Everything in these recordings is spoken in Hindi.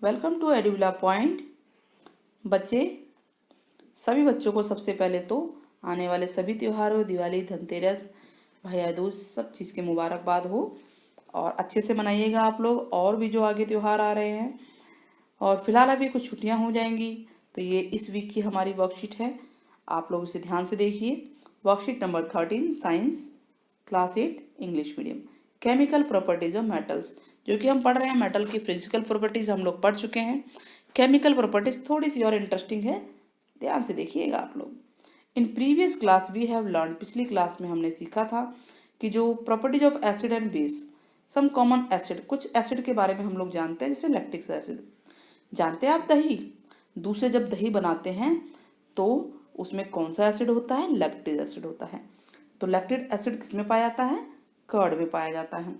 Welcome to एडुविला point. बच्चे, सभी बच्चों को सबसे पहले तो आने वाले सभी त्योहारों, दिवाली, धनतेरस, भैया दूज, सब चीज़ के मुबारकबाद हो और अच्छे से मनाइएगा आप लोग। और भी जो आगे त्यौहार आ रहे हैं, और फिलहाल अभी कुछ छुट्टियां हो जाएंगी, तो ये इस वीक की हमारी वर्कशीट है। आप लोग इसे ध्यान से देखिए। Worksheet number 13, science, class 8, English medium. Chemical properties of metals, जो कि हम पढ़ रहे हैं। मेटल की फिजिकल प्रॉपर्टीज हम लोग पढ़ चुके हैं। केमिकल प्रॉपर्टीज थोड़ी सी और इंटरेस्टिंग है, ध्यान से देखिएगा आप लोग। In previous class we have learn, पिछली क्लास में हमने सीखा था कि जो properties of acid and base, some common acid, कुछ एसिड के बारे में हम लोग जानते हैं, जैसे लैक्टिक एसिड। जानते हैं आप दही? दूध से जब दही बनाते हैं तो उसमें कौन सा एसिड होता है? लैक्टिक एसिड होता है। तो लैक्टिक एसिड किस में पाया जाता है? कर्ड में पाया जाता है।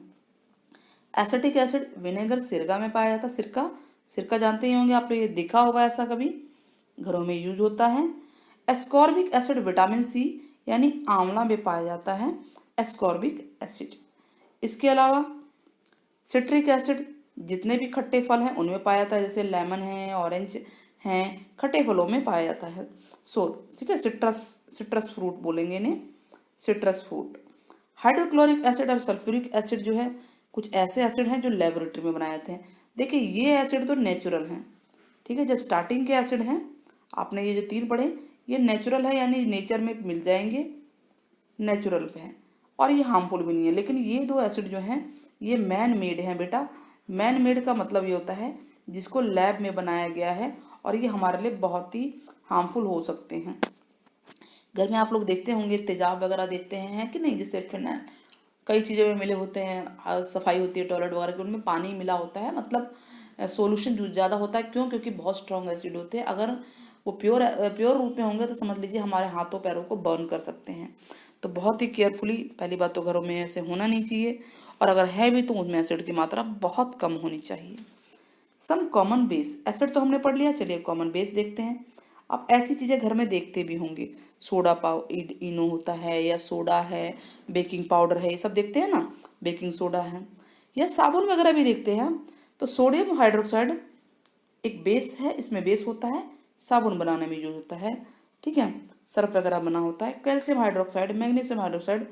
एसिटिक एसिड विनेगर, सिरका में पाया जाता है। सिरका, सिरका जानते ही होंगे आप लोग, ये देखा होगा ऐसा कभी, घरों में यूज होता है। एस्कॉर्बिक एसिड विटामिन सी यानी आंवला में पाया जाता है एस्कॉर्बिक एसिड। इसके अलावा सिट्रिक एसिड जितने भी खट्टे फल हैं उनमें पाया जाता है, जैसे लेमन है, ऑरेंज हैं, खट्टे फलों में पाया जाता है। सो ठीक है, सिट्रस, सिट्रस फ्रूट बोलेंगे इन्हें, सिट्रस फ्रूट। हाइड्रोक्लोरिक एसिड और सल्फ्यूरिक एसिड जो है, कुछ ऐसे एसिड हैं जो लेबोरेटरी में बनाए जाते हैं। देखिए ये एसिड तो नेचुरल हैं, ठीक है। जो स्टार्टिंग के एसिड हैं, आपने ये जो तीन पढ़े, ये नेचुरल है, यानी नेचर में मिल जाएंगे, नेचुरल पे हैं, और ये हार्मफुल भी नहीं है। लेकिन ये दो एसिड जो हैं ये मैन मेड हैं बेटा। मैन मेड का मतलब ये होता है जिसको लैब में बनाया गया है, और ये हमारे लिए बहुत ही हार्मफुल हो सकते हैं। घर में आप लोग देखते होंगे तेजाब वगैरह देखते हैं कि नहीं, जैसे फिनाइल कई चीज़ों में मिले होते हैं, सफाई होती है टॉयलेट वगैरह की, उनमें पानी मिला होता है, मतलब सोल्यूशन यूज ज़्यादा होता है। क्यों? क्योंकि बहुत स्ट्रॉन्ग एसिड होते हैं। अगर वो प्योर रूप में होंगे तो समझ लीजिए हमारे हाथों पैरों को बर्न कर सकते हैं। तो बहुत ही केयरफुली, पहली बात तो घरों में ऐसे होना नहीं चाहिए, और अगर है भी तो उसमें एसिड की मात्रा बहुत कम होनी चाहिए। सम कॉमन बेस, एसिड तो हमने पढ़ लिया, चलिए कॉमन बेस देखते हैं। आप ऐसी चीज़ें घर में देखते भी होंगे, सोडा पाव इनो होता है, या सोडा है, बेकिंग पाउडर है, ये सब देखते हैं ना, बेकिंग सोडा है, या साबुन वगैरह भी देखते हैं। तो सोडियम हाइड्रोक्साइड एक बेस है, इसमें बेस होता है, साबुन बनाने में यूज होता है, ठीक है, सर्फ वगैरह बना होता है। Calcium hydroxide, magnesium hydroxide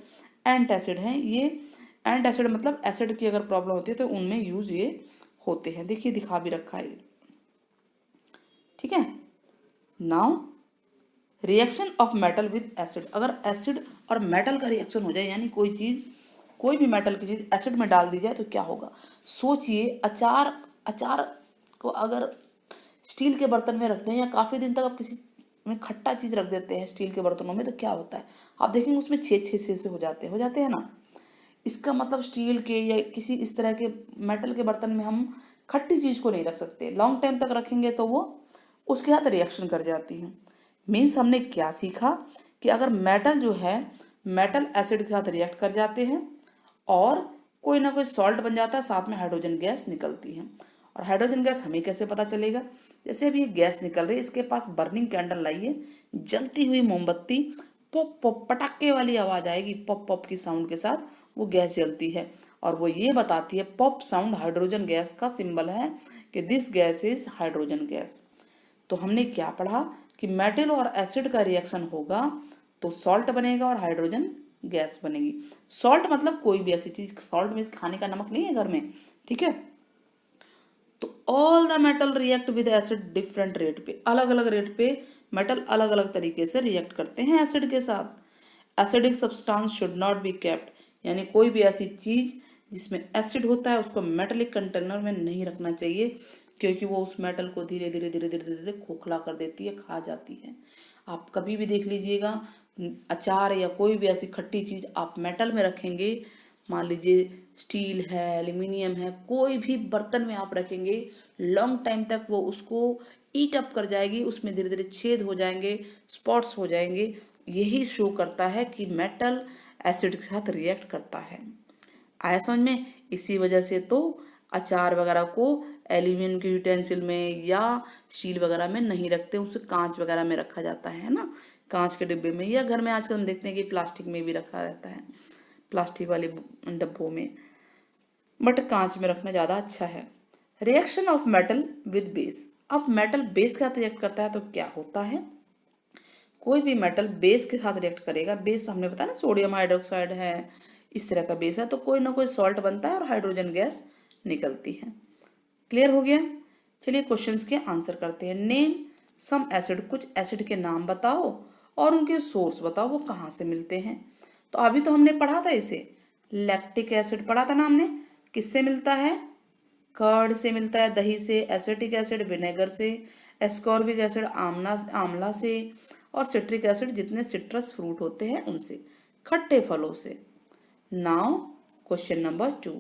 antacid हैं। ये एंटासिड मतलब एसिड की अगर प्रॉब्लम होती है तो उनमें यूज ये होते हैं। देखिए दिखा भी रखा है, ठीक है। Now reaction of metal with acid, अगर एसिड और मेटल का रिएक्शन हो जाए, यानी कोई चीज़, कोई भी मेटल की चीज़ एसिड में डाल दी जाए तो क्या होगा? सोचिए, अचार, अचार को अगर स्टील के बर्तन में रखते हैं, या काफ़ी दिन तक आप किसी में खट्टा चीज़ रख देते हैं स्टील के बर्तनों में, तो क्या होता है? आप देखेंगे उसमें छेद छेद छेद से हो जाते हैं ना। इसका मतलब स्टील के या किसी इस तरह के मेटल के बर्तन में हम खट्टी चीज़ को नहीं रख सकते। लॉन्ग टाइम तक रखेंगे तो वो उसके साथ रिएक्शन कर जाती है। मीन्स हमने क्या सीखा कि अगर मेटल जो है, मेटल एसिड के साथ रिएक्ट कर जाते हैं और कोई ना कोई सॉल्ट बन जाता है, साथ में हाइड्रोजन गैस निकलती है। और हाइड्रोजन गैस हमें कैसे पता चलेगा? जैसे अभी ये गैस निकल रही है, इसके पास बर्निंग कैंडल लाइए, जलती हुई मोमबत्ती, पॉप पॉप पटाखे वाली आवाज आएगी, पॉप पॉप की साउंड के साथ वो गैस जलती है, और वो ये बताती है, पॉप साउंड हाइड्रोजन गैस का सिंबल है कि this gas is hydrogen gas. तो हमने क्या पढ़ा कि मेटल और एसिड का रिएक्शन होगा तो सॉल्ट बनेगा और हाइड्रोजन गैस बनेगी। सॉल्ट मतलब कोई भी ऐसी चीज, सॉल्ट मीन्स खाने का नमक नहीं है घर में, ठीक है। तो all the metal react with acid different rate पे, अलग अलग रेट पे मेटल अलग अलग तरीके से रिएक्ट करते हैं एसिड के साथ। Acidic substance should not be kept, यानी कोई भी ऐसी चीज जिसमें एसिड होता है उसको मेटलिक कंटेनर में नहीं रखना चाहिए, क्योंकि वो उस मेटल को धीरे धीरे धीरे धीरे धीरे खोखला कर देती है, खा जाती है। आप कभी भी देख लीजिएगा, अचार या कोई भी ऐसी खट्टी चीज आप मेटल में रखेंगे, मान लीजिए स्टील है, एल्यूमिनियम है, कोई भी बर्तन में आप रखेंगे, लॉन्ग टाइम तक वो उसको ईट अप कर जाएगी, उसमें धीरे धीरे छेद हो जाएंगे, स्पॉट्स हो जाएंगे। यही शो करता है कि मेटल एसिड के साथ रिएक्ट करता है। आया समझ में? इसी वजह से तो अचार वगैरह को एल्यूमिनियम के यूटेंसिल में या स्टील वगैरह में नहीं रखते, उसे कांच वगैरह में रखा जाता है ना, कांच के डिब्बे में, या घर में आजकल हम देखते हैं कि प्लास्टिक में भी रखा रहता है, प्लास्टिक वाले डब्बों में, बट कांच में रखना ज़्यादा अच्छा है। Reaction of metal with base. अब मेटल बेस के साथ रिएक्ट करता है तो क्या होता है, कोई भी मेटल बेस के साथ रिएक्ट करेगा, बेस हमने बताया ना सोडियम हाइड्रोक्साइड है, इस तरह का बेस है, तो कोई ना कोई सॉल्ट बनता है और हाइड्रोजन गैस निकलती है। क्लियर हो गया। चलिए क्वेश्चंस के आंसर करते हैं। नेम सम एसिड, कुछ एसिड के नाम बताओ और उनके सोर्स बताओ, वो कहाँ से मिलते हैं। तो अभी तो हमने पढ़ा था इसे, लैक्टिक एसिड पढ़ा था ना हमने, किससे मिलता है, कर्ड से मिलता है, दही से, एसिटिक एसिड विनेगर से, एस्कॉर्बिक एसिड आंवला से, और सिट्रिक एसिड जितने सिट्रस फ्रूट होते हैं उनसे, खट्टे फलों से। Now question number 2,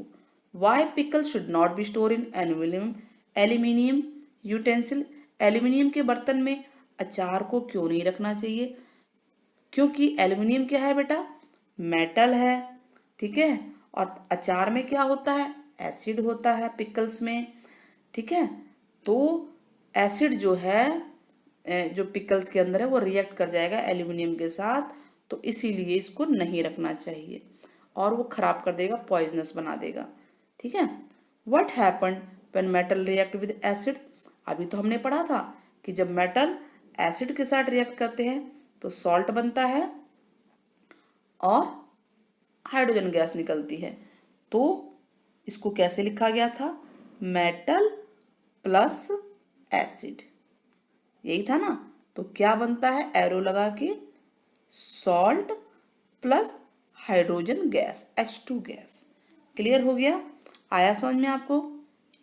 why pickle should not be store in aluminium utensil. Aluminium के बर्तन में अचार को क्यों नहीं रखना चाहिए, क्योंकि एल्यूमिनियम क्या है बेटा, मेटल है, ठीक है, और अचार में क्या होता है, एसिड होता है पिकल्स में, ठीक है। तो एसिड जो है जो पिकल्स के अंदर है वो रिएक्ट कर जाएगा एल्यूमिनियम के साथ, तो इसीलिए इसको नहीं रखना चाहिए और वो खराब कर देगा, पॉइजनस बना देगा, ठीक है। What happen when metal react with acid. अभी तो हमने पढ़ा था कि जब मेटल एसिड के साथ रिएक्ट करते हैं तो सॉल्ट बनता है और हाइड्रोजन गैस निकलती है। तो इसको कैसे लिखा गया था, मेटल प्लस एसिड, यही था ना। तो क्या बनता है, एरो लगा के, salt plus hydrogen gas, H2 gas. Clear हो गया, आया समझ में आपको।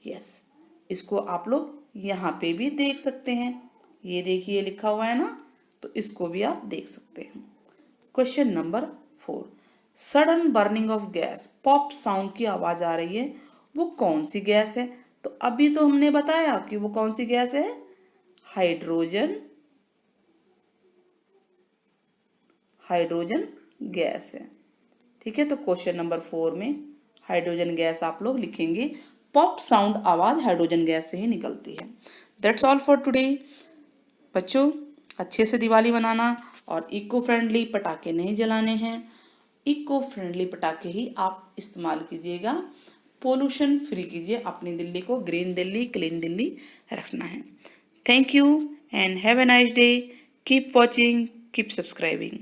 यस, इसको आप लोग यहाँ पे भी देख सकते हैं, ये देखिए लिखा हुआ है ना, तो इसको भी आप देख सकते हैं। Question number 4, sudden burning of gas, pop sound की आवाज आ रही है, वो कौन सी गैस है। तो अभी तो हमने बताया कि वो कौन सी गैस है, हाइड्रोजन गैस है, ठीक है। तो क्वेश्चन नंबर 4 में हाइड्रोजन गैस आप लोग लिखेंगे, पॉप साउंड आवाज हाइड्रोजन गैस से ही निकलती है। That's all for today. बच्चों अच्छे से दिवाली बनाना और इको फ्रेंडली पटाखे नहीं जलाने हैं, इको फ्रेंडली पटाखे ही आप इस्तेमाल कीजिएगा, पोल्यूशन फ्री कीजिए, अपनी दिल्ली को ग्रीन दिल्ली, क्लीन दिल्ली रखना है। Thank you and have a nice day, keep watching, keep subscribing.